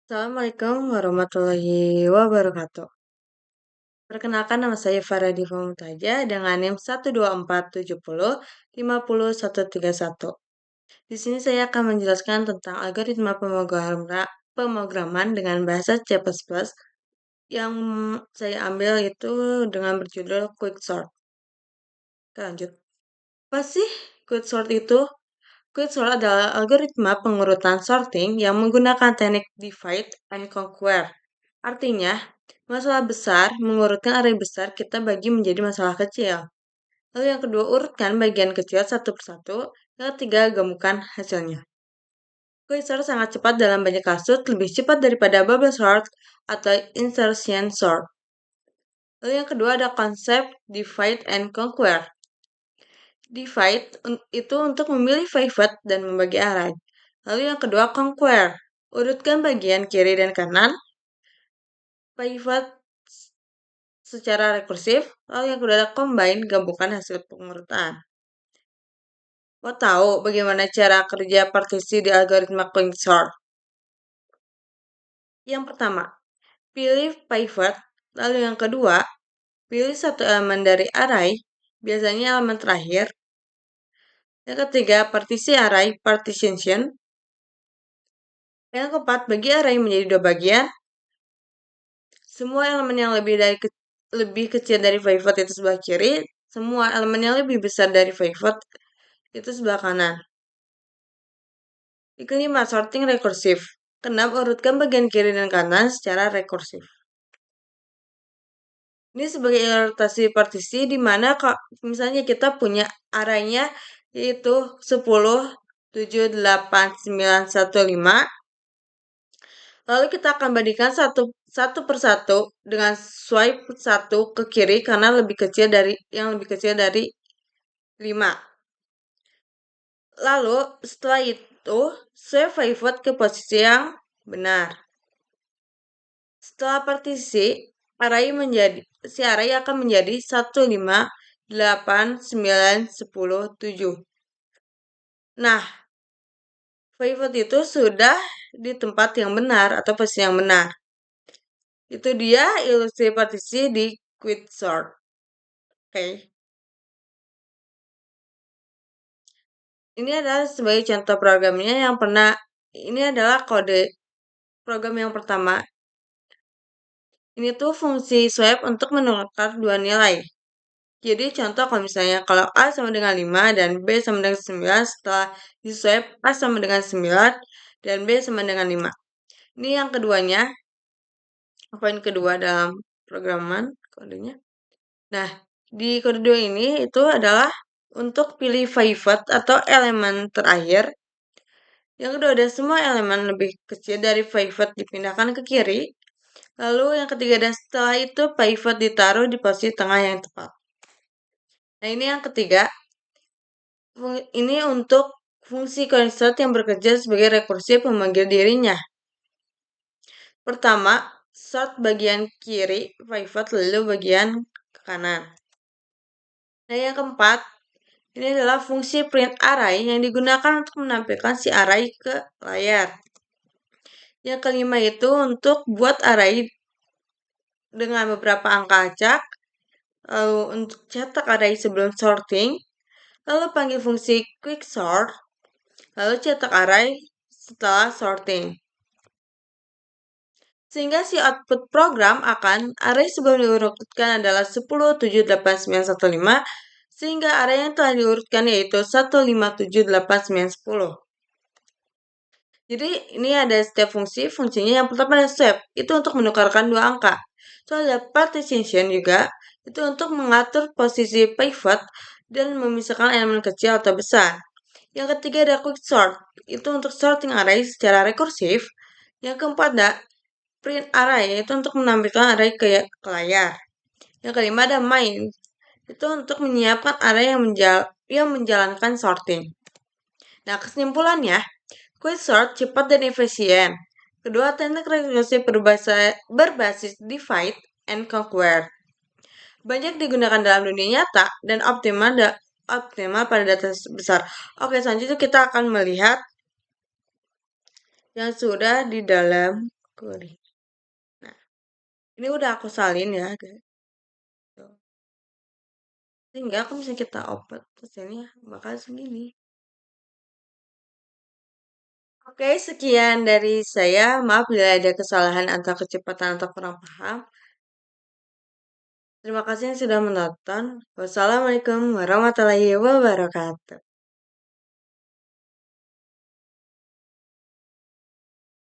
Assalamualaikum warahmatullahi wabarakatuh. Perkenalkan nama saya Farah Diva Mutaja dengan NIM 12470500131. Di sini saya akan menjelaskan tentang algoritma pemrograman dengan bahasa C++ yang saya ambil itu dengan berjudul Quicksort. Oke, lanjut. Apa sih Quicksort itu? Quicksort adalah algoritma pengurutan sorting yang menggunakan teknik divide and conquer. Artinya, masalah besar mengurutkan array besar kita bagi menjadi masalah kecil. Lalu yang kedua, urutkan bagian kecil satu persatu. Yang ketiga, gabungkan hasilnya. Quicksort sangat cepat dalam banyak kasus, lebih cepat daripada bubble sort atau insertion sort. Lalu yang kedua ada konsep divide and conquer. Divide itu untuk memilih pivot dan membagi array. Lalu yang kedua conquer, urutkan bagian kiri dan kanan. Pivot secara rekursif, lalu yang kedua ada combine, gabungkan hasil pengurutan. Mau tahu bagaimana cara kerja partisi di algoritma Quicksort? Yang pertama, pilih pivot, lalu yang kedua, pilih satu elemen dari array, biasanya elemen terakhir. Yang ketiga, partisi array, partition. Yang keempat, bagi array menjadi dua bagian. Semua elemen yang lebih kecil dari pivot itu sebelah kiri, semua elemen yang lebih besar dari pivot itu sebelah kanan. Yang kelima, sorting rekursif. Kenapa urutkan bagian kiri dan kanan secara rekursif. Ini sebagai ilustrasi partisi di mana misalnya kita punya arraynya yaitu 10, 7, 8, 9, 1, 5. Lalu kita akan bandingkan satu persatu dengan swipe satu ke kiri karena lebih kecil dari 5. Lalu setelah itu swipe pivot ke posisi yang benar. Setelah partisi, si array akan menjadi 1, 5, 8, 9, 10, 7. Nah, pivot itu sudah di tempat yang benar atau posisi yang benar. Itu dia ilustrasi partisi di Quicksort. Oke. Ini adalah sebagai contoh programnya ini adalah kode program yang pertama. Ini tuh fungsi swipe untuk menukar dua nilai. Jadi contoh kalau A sama dengan 5 dan B sama dengan 9, setelah di swipe A sama dengan 9 dan B sama dengan 5. Ini yang keduanya, poin kedua dalam programan kodenya. Nah, di kode 2 ini itu adalah untuk pilih pivot atau elemen terakhir. Yang kedua ada semua elemen lebih kecil dari pivot dipindahkan ke kiri. Lalu yang ketiga dan setelah itu pivot ditaruh di posisi tengah yang tepat. Nah, ini yang ketiga. Ini untuk fungsi Quicksort yang bekerja sebagai rekursif memanggil dirinya. Pertama, sort bagian kiri pivot lalu bagian ke kanan. Nah, yang keempat, ini adalah fungsi print array yang digunakan untuk menampilkan si array ke layar. Yang kelima itu untuk buat array dengan beberapa angka acak, lalu untuk cetak array sebelum sorting, lalu panggil fungsi quicksort, lalu cetak array setelah sorting. Sehingga si output program akan array sebelum diurutkan adalah 10, 7, 8, 9, 1, 5, sehingga array yang telah diurutkan yaitu 1, 5, 7, 8, 9, 10. Jadi ini ada setiap fungsinya yang pertama ada swap, itu untuk menukarkan dua angka. So ada partition juga, itu untuk mengatur posisi pivot dan memisahkan elemen kecil atau besar. Yang ketiga ada quicksort, itu untuk sorting array secara rekursif. Yang keempat ada print array, itu untuk menampilkan array ke layar. Yang kelima ada main, itu untuk menyiapkan array yang menjalankan sorting. Nah, kesimpulannya, Quicksort cepat dan efisien. Kedua, teknik rekursif berbasis divide and conquer banyak digunakan dalam dunia nyata dan optimal pada data besar. Oke, selanjutnya kita akan melihat yang sudah di dalam kuning. Nah, ini udah aku salin ya, guys. Tuh. Sehingga kalau misalnya kita open, hasilnya bakal segini. Oke, sekian dari saya. Maaf bila ada kesalahan atau kecepatan atau kurang paham. Terima kasih yang sudah menonton. Wassalamualaikum warahmatullahi wabarakatuh.